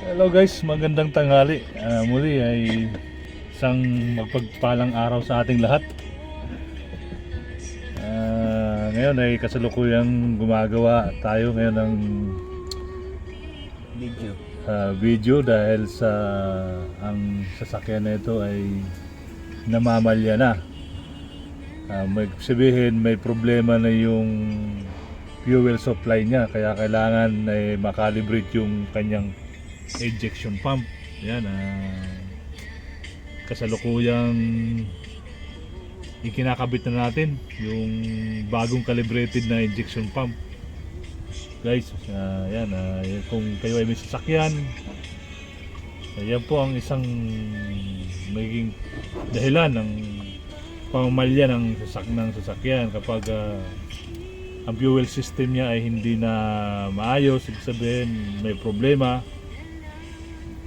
Hello guys, magandang tanghali. Muli ay isang magpagpalang araw sa ating lahat. Ngayon ay kasalukuyang gumagawa tayo ngayon ng Video. video dahil sa ang sasakyan na ito ay namamalya na. May sabihin may problema na yung fuel supply niya, kaya kailangan ay makalibrate yung kanyang ejection pump. Yan, kasalukuyang ikinakabit na natin yung bagong calibrated na injection pump. Guys, yan, kung kayo ay may sasakyan, yan po ang isang magiging dahilan ng pamamalya ng sasakyan kapag ang fuel system niya ay hindi na maayos. Ibig sabihin may problema,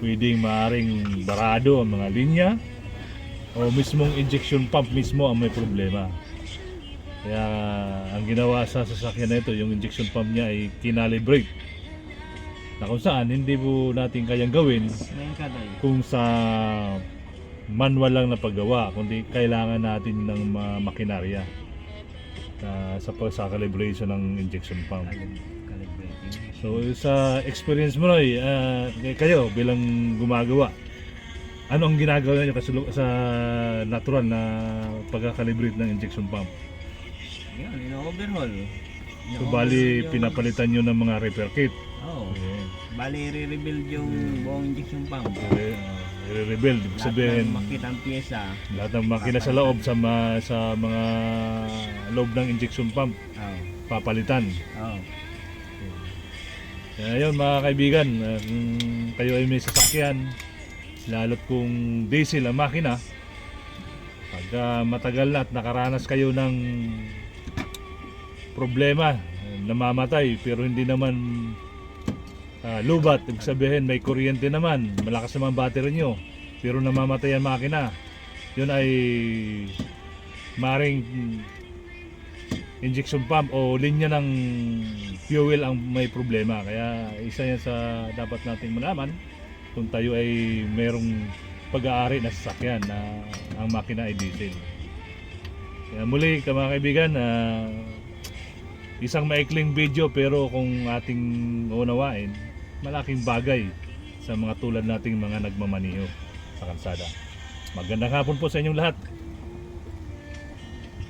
pwedeng maaring barado ang mga linya o mismong injection pump mismo ang may problema. Kaya ang ginawa sa sasakyan na ito, yung injection pump niya ay kinalibrate, na kung saan hindi po natin kayang gawin kung sa manual lang na paggawa, kundi kailangan natin ng makinarya sa calibration ng injection pump. So sa experience mo Noy, kayo bilang gumagawa, ano ang ginagawa niyo sa natural na pagka-calibrate ng injection pump? Yan, ino-overhaul. So bali pinapalitan niyo ng mga repair kit. Oo. Okay. Bali re-rebuild yung buong injection pump. I-rebuild, ibig sabihin Makitang pyesa. lahat ng makina sa loob sa mga loob ng injection pump Oo. papalitan. Oo. Kaya yun mga kaibigan, kung kayo ay may sasakyan, lalo't kung diesel ang makina, pagka matagal na at nakaranas kayo ng problema, namamatay pero hindi naman lubat, ibig sabihin may kuryente naman, malakas naman battery nyo, pero namamatay ang makina, yun ay maring injection pump o linya ng fuel ang may problema. Kaya isa yan sa dapat nating malaman kung tayo ay merong pag-aari na sasakyan na ang makina ay diesel. Kaya muli mga kaibigan, isang maikling video pero kung ating unawain, malaking bagay sa mga tulad nating mga nagmamaniho sa kalsada. Magandang hapon po sa inyong lahat.